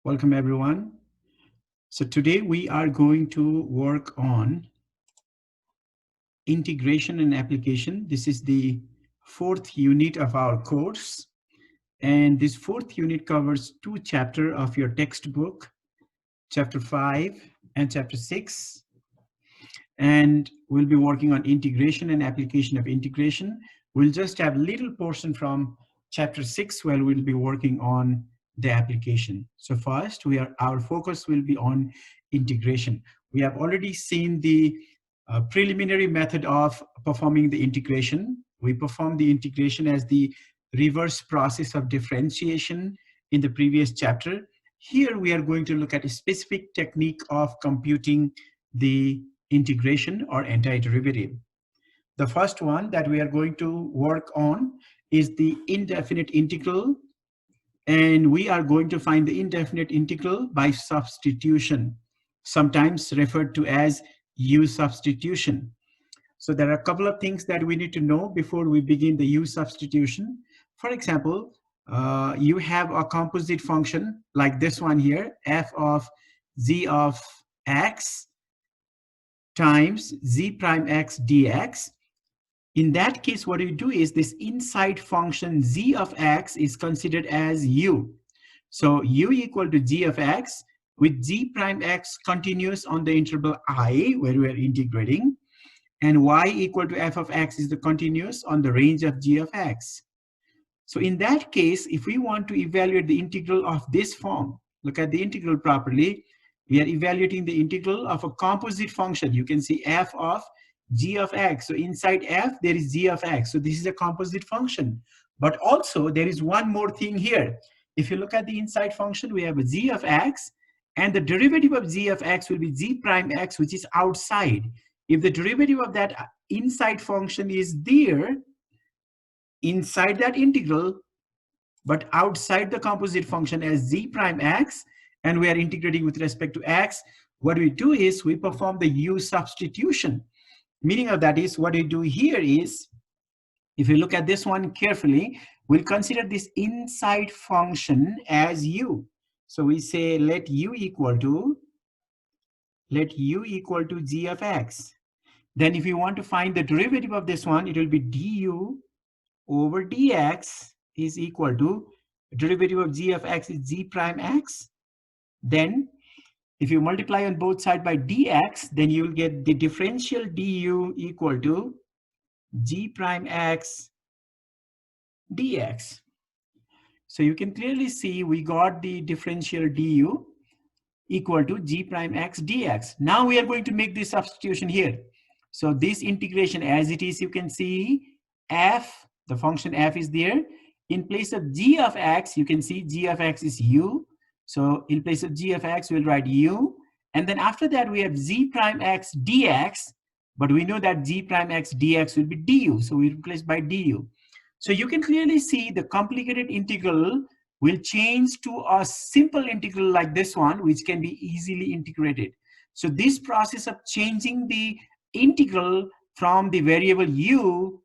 Welcome everyone. So today we are going to work on integration and application. This is the fourth unit of our course. And this fourth unit covers two chapters of your textbook, chapter 5 and chapter 6. And we'll be working on integration and application of integration. We'll just have a little portion from chapter 6 where we'll be working on the application. So first, our focus will be on integration. We have already seen the preliminary method of performing the integration. We perform the integration as the reverse process of differentiation in the previous chapter. Here we are going to look at a specific technique of computing the integration or antiderivative. The first one that we are going to work on is the indefinite integral, and we are going to find the indefinite integral by substitution, sometimes referred to as U substitution. So there are a couple of things that we need to know before we begin the U substitution. For example, you have a composite function like this one here, f of z of x times z prime x dx. In that case, what you do is this inside function z of x is considered as u. So u equal to g of x with g prime x continuous on the interval I where we are integrating, and y equal to f of x is the continuous on the range of g of x. So in that case, if we want to evaluate the integral of this form, look at the integral properly, we are evaluating the integral of a composite function. You can see f of g of x. So inside f, there is g of x. So this is a composite function. But also, there is one more thing here. If you look at the inside function, we have a g of x, and the derivative of g of x will be g prime x, which is outside. If the derivative of that inside function is there, inside that integral, but outside the composite function as z prime x, and we are integrating with respect to x, what we do is we perform the u substitution. Meaning of that is what we do here is, if you look at this one carefully, we'll consider this inside function as u. So we say let u equal to g of x. Then if you want to find the derivative of this one, it will be du over dx is equal to derivative of g of x is g prime x. Then if you multiply on both sides by dx, then you will get the differential du equal to g prime x dx. So you can clearly see we got the differential du equal to g prime x dx. Now we are going to make this substitution here. So this integration as it is, you can see f, the function f is there. In place of g of x, you can see g of x is u. So in place of g of x, we'll write u. And then after that, we have z prime x dx. But we know that g prime x dx will be du. So we replace by du. So you can clearly see the complicated integral will change to a simple integral like this one, which can be easily integrated. So this process of changing the integral from the variable u,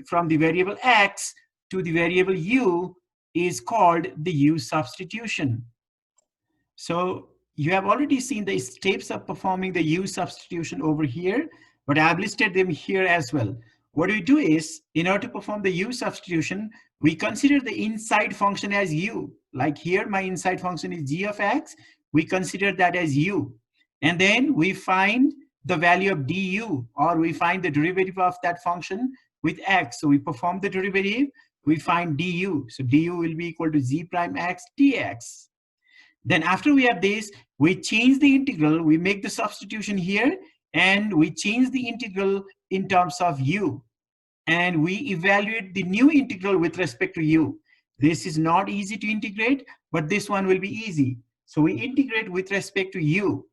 from the variable x to the variable u is called the u substitution. So you have already seen the steps of performing the u substitution over here, but I've listed them here as well. What we do is, in order to perform the u substitution, we consider the inside function as u. Like here, my inside function is g of x. We consider that as u. And then we find the value of du, or we find the derivative of that function with x. So we perform the derivative, we find du. So du will be equal to z prime x dx. Then after we have this, we change the integral, we make the substitution here, and we change the integral in terms of u. And we evaluate the new integral with respect to u. This is not easy to integrate, but this one will be easy. So we integrate with respect to u.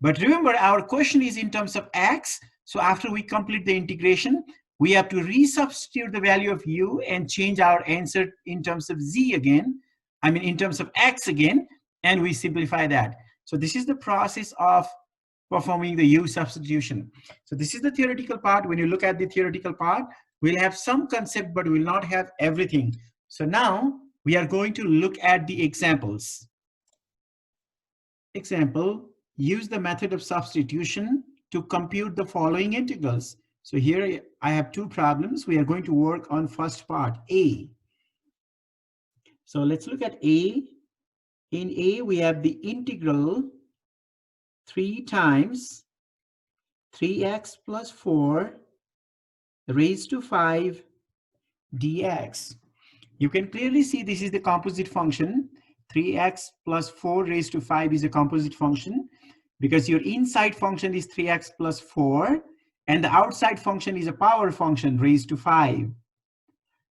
But remember, our question is in terms of x. So after we complete the integration, we have to resubstitute the value of u and change our answer in terms of z again. In terms of x again, and we simplify that. So this is the process of performing the u substitution. So this is the theoretical part. When you look at the theoretical part, we'll have some concept, but we'll not have everything. So now we are going to look at the examples. Example, use the method of substitution to compute the following integrals. So here I have two problems. We are going to work on first part, A. So let's look at A. In A, we have the integral 3 times 3x plus 4 raised to 5 dx. You can clearly see this is the composite function. 3x plus 4 raised to 5 is a composite function because your inside function is 3x plus 4 and the outside function is a power function raised to 5.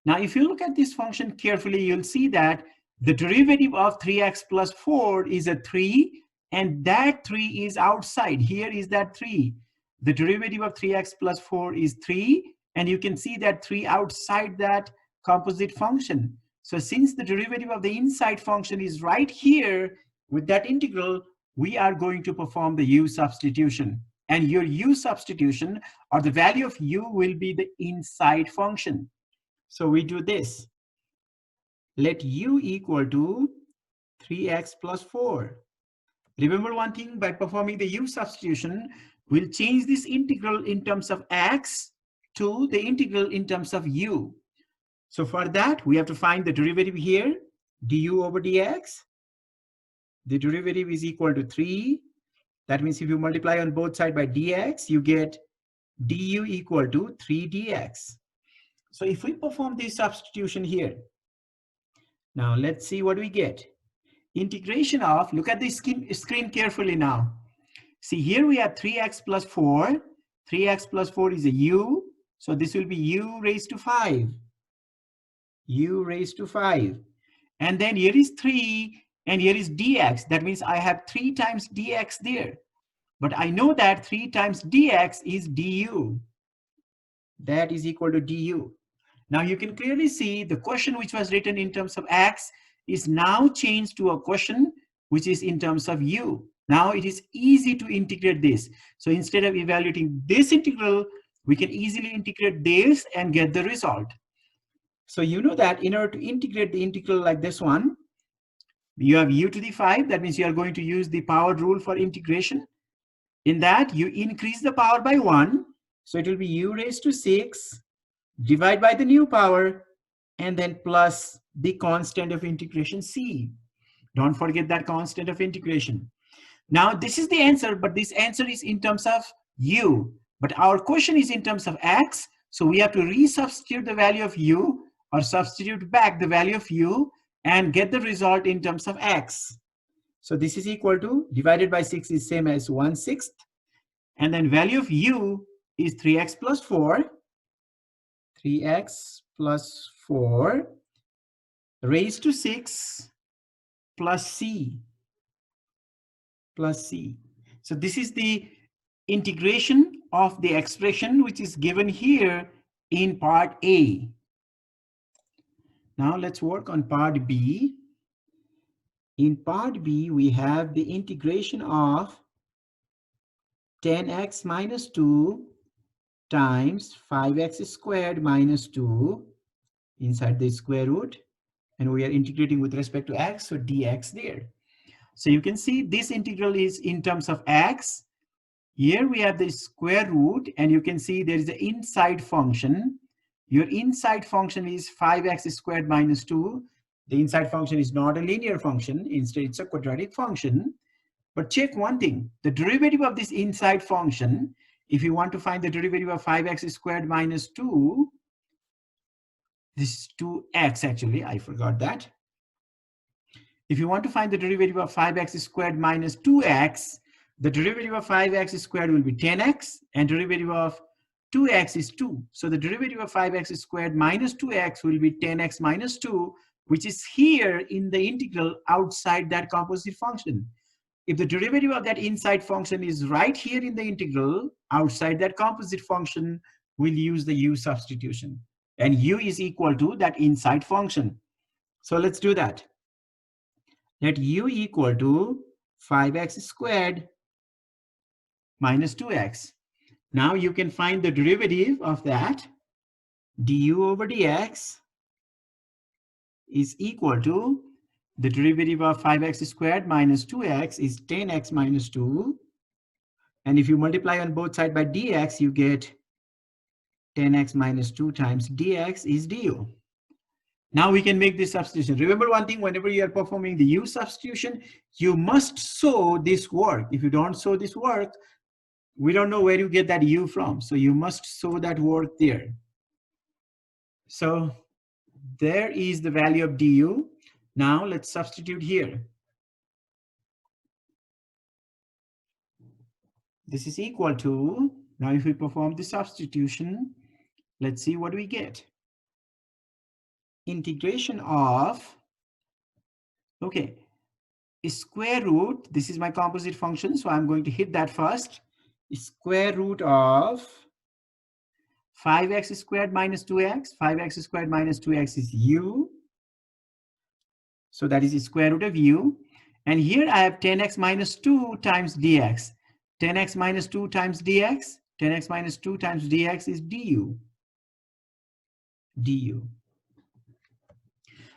Now, if you look at this function carefully, you'll see that the derivative of 3x plus 4 is a 3, and that 3 is outside. Here is that 3. The derivative of 3x plus 4 is 3, and you can see that 3 outside that composite function. So since the derivative of the inside function is right here with that integral, we are going to perform the u substitution. And your u substitution, or the value of u, will be the inside function. So we do this. Let u equal to 3x plus 4. Remember one thing, by performing the u substitution, we'll change this integral in terms of x to the integral in terms of u. So for that, we have to find the derivative here, du over dx. The derivative is equal to 3. That means if you multiply on both sides by dx, you get du equal to 3 dx. So if we perform this substitution here, now let's see what we get. Integration of, look at the screen carefully now. See, here we have 3x plus 4. 3x plus 4 is a u. So this will be u raised to 5. U raised to 5. And then here is 3 and here is dx. That means I have 3 times dx there. But I know that 3 times dx is du. That is equal to du. Now you can clearly see the question which was written in terms of x is now changed to a question which is in terms of u. Now it is easy to integrate this. So instead of evaluating this integral, we can easily integrate this and get the result. So you know that in order to integrate the integral like this one, you have u to the 5. That means you are going to use the power rule for integration. In that, you increase the power by 1. So it will be u raised to 6. Divide by the new power, and then plus the constant of integration c. Don't forget that constant of integration. Now this is the answer, but this answer is in terms of u. But our question is in terms of x, so we have to resubstitute the value of u, or substitute back the value of u, and get the result in terms of x. So this is equal to, divided by 6 is same as 1/6, and then value of u is 3x plus 4. 3x plus 4 raised to 6 plus c. Plus c. So this is the integration of the expression which is given here in part A. Now let's work on part B. In part B, we have the integration of 10x minus 2 times 5x squared minus 2 inside the square root, and we are integrating with respect to x, so dx there. So you can see this integral is in terms of x. Here we have the square root, and you can see there is the inside function. Your inside function is 5x squared minus 2. The inside function is not a linear function. Instead, it's a quadratic function. But check one thing. The derivative of this inside function, if you want to find the derivative of 5x squared minus 2, this is 2x actually, I forgot that. If you want to find the derivative of 5x squared minus 2x, the derivative of 5x squared will be 10x, and derivative of 2x is 2. So the derivative of 5x squared minus 2x will be 10x minus 2, which is here in the integral outside that composite function. If the derivative of that inside function is right here in the integral outside that composite function, we'll use the u substitution. And u is equal to that inside function. So let's do that. Let u equal to 5x squared minus 2x. Now you can find the derivative of that. Du over dx is equal to The derivative of 5x squared minus 2x is 10x minus 2. And if you multiply on both sides by dx, you get 10x minus 2 times dx is du. Now we can make this substitution. Remember one thing, whenever you are performing the u substitution, you must show this work. If you don't show this work, we don't know where you get that u from. So you must show that work there. So there is the value of du. Now let's substitute here. This is equal to, now if we perform the substitution, let's see what we get. Integration of, okay, square root, this is my composite function, so I'm going to hit that first. Square root of 5x squared minus 2x. 5x squared minus 2x is u. So that is the square root of u. And here I have 10x minus 2 times dx. 10x minus 2 times dx. 10x minus 2 times dx is du. du.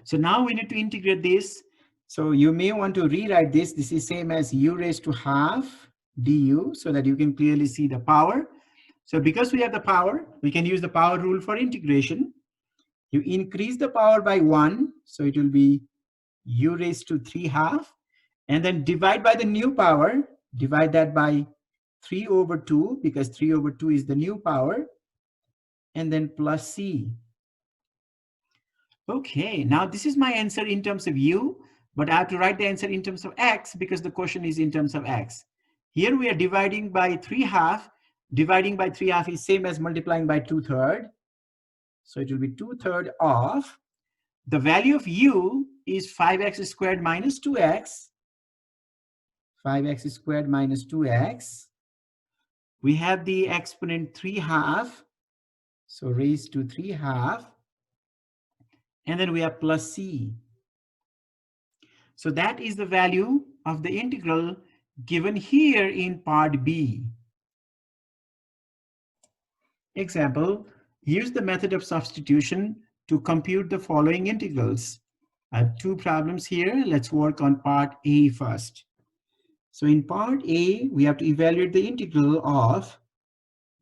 So now we need to integrate this. So you may want to rewrite this. This is same as u raised to half du, so that you can clearly see the power. So because we have the power, we can use the power rule for integration. You increase the power by 1, so it will be u raised to 3 half, and then divide by the new power, divide that by 3 over 2, because 3 over 2 is the new power, and then plus c. Okay, now this is my answer in terms of u, but I have to write the answer in terms of x because the question is in terms of x. Here we are dividing by 3 half. Dividing by 3 half is same as multiplying by 2/3. So it will be 2/3 of, the value of u is 5x squared minus 2x. 5x squared minus 2x. We have the exponent 3 half. So raised to 3 half. And then we have plus c. So that is the value of the integral given here in part B. Example, use the method of substitution to compute the following integrals. I have two problems here. Let's work on part A first. So in part A, we have to evaluate the integral of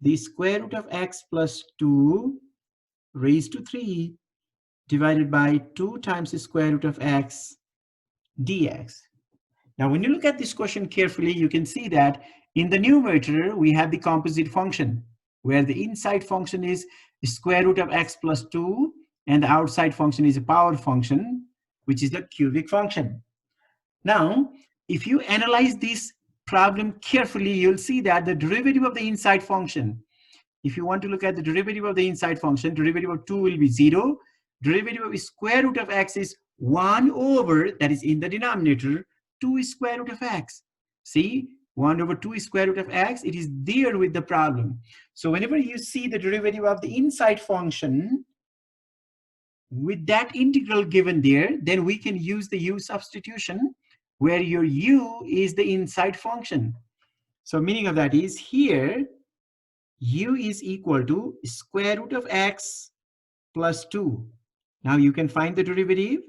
the square root of x plus 2 raised to 3 divided by 2 times the square root of x dx. Now, when you look at this question carefully, you can see that in the numerator, we have the composite function, where the inside function is square root of x plus 2, and the outside function is a power function, which is the cubic function. Now, if you analyze this problem carefully, you'll see that the derivative of the inside function, if you want to look at the derivative of the inside function, derivative of 2 will be 0. Derivative of square root of x is 1 over, that is in the denominator, 2 is square root of x. See, 1 over 2 is square root of x. It is there with the problem. So whenever you see the derivative of the inside function with that integral given there, then we can use the u substitution, where your u is the inside function. So meaning of that is here, u is equal to square root of x plus 2. Now you can find the derivative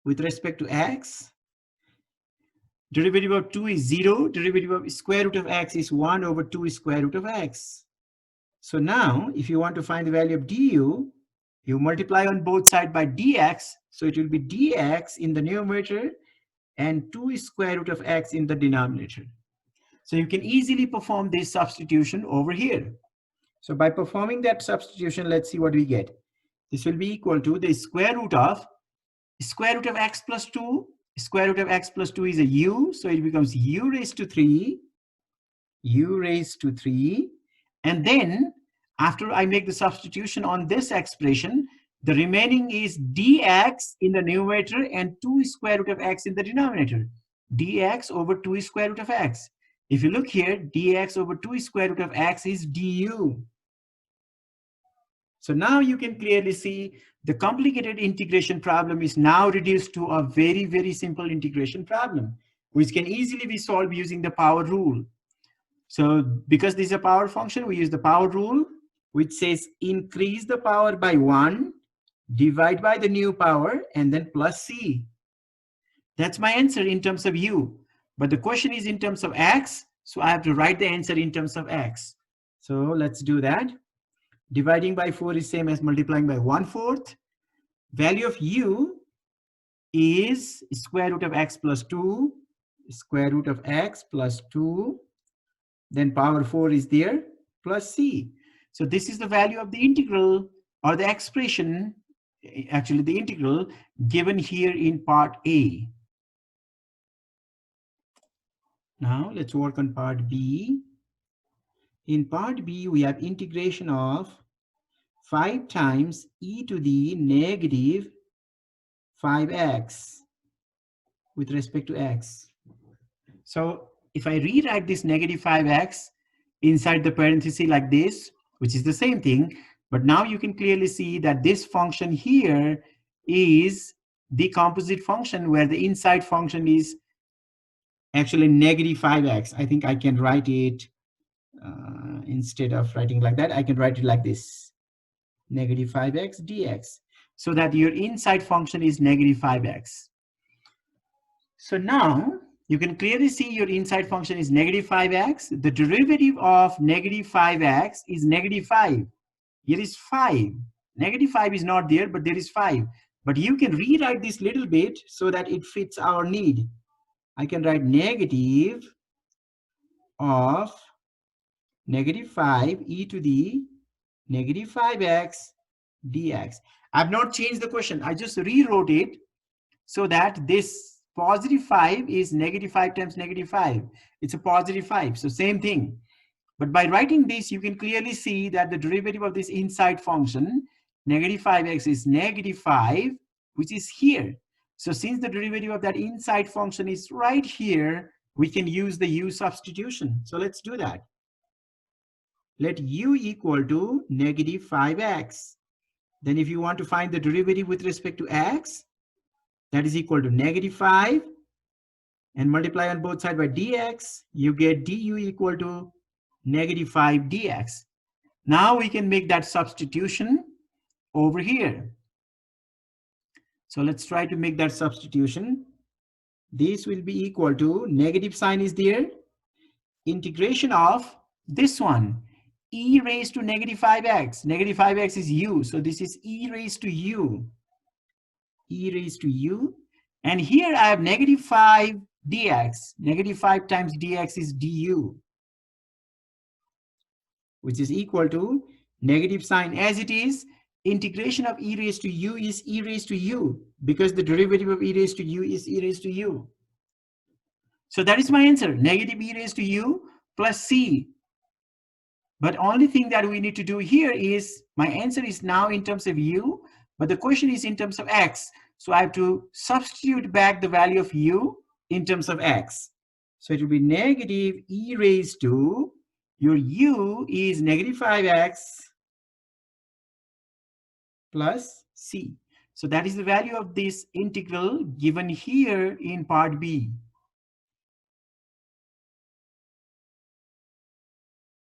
with respect to x. Derivative of 2 is 0. Derivative of square root of x is 1 over 2 square root of x. So now, if you want to find the value of du, you multiply on both sides by dx. So it will be dx in the numerator and 2 square root of x in the denominator. So you can easily perform this substitution over here. So by performing that substitution, let's see what we get. This will be equal to the square root of x plus 2. Square root of x plus 2 is a u, so it becomes u raised to 3, and then after I make the substitution on this expression, the remaining is dx in the numerator and 2 square root of x in the denominator. Dx over 2 square root of x. If you look here, dx over 2 square root of x is du. So now you can clearly see the complicated integration problem is now reduced to a very, very simple integration problem, which can easily be solved using the power rule. So because this is a power function, we use the power rule, which says increase the power by 1, divide by the new power, and then plus c. That's my answer in terms of u. But the question is in terms of x, so I have to write the answer in terms of x. So let's do that. Dividing by 4 is same as multiplying by 1/4. Value of u is square root of x plus 2, square root of x plus 2, then power 4 is there, plus c. So this is the value of the integral, or the expression, actually the integral, given here in part A. Now let's work on part B. In part B, we have integration of 5 times e to the negative 5x with respect to x. So if I rewrite this negative 5x inside the parenthesis like this, which is the same thing, but now you can clearly see that this function here is the composite function where the inside function is actually negative 5x. I think I can write it instead of writing like that, I can write it like this, negative 5x dx, so that your inside function is negative 5x. So now you can clearly see your inside function is negative 5x. The derivative of negative 5x is negative 5. Here is 5. Negative 5 is not there, but there is 5. But you can rewrite this little bit so that it fits our need. I can write negative of negative 5 e to the negative 5x dx. I've not changed the question. I just rewrote it so that this positive 5 is negative 5 times negative 5. It's a positive 5. So same thing. But by writing this, you can clearly see that the derivative of this inside function, negative 5x, is negative 5, which is here. So since the derivative of that inside function is right here, we can use the u substitution. So let's do that. Let u equal to negative 5x. Then if you want to find the derivative with respect to x, that is equal to negative 5, and multiply on both sides by dx, you get du equal to negative 5 dx. Now we can make that substitution over here. So let's try to make that substitution. This will be equal to, negative sign is there, integration of this one, e raised to negative 5x. Negative 5x is u, so this is e raised to u. E raised to u. And here I have negative 5 dx. Negative 5 times dx is du, which is equal to negative sign as it is. Integration of e raised to u is e raised to u, because the derivative of e raised to u is e raised to u. So that is my answer, negative e raised to u plus c. But only thing that we need to do here is, my answer is now in terms of u, but the question is in terms of x. So I have to substitute back the value of u in terms of x. So it will be negative e raised to, your u is negative 5x plus c. So that is the value of this integral given here in part B.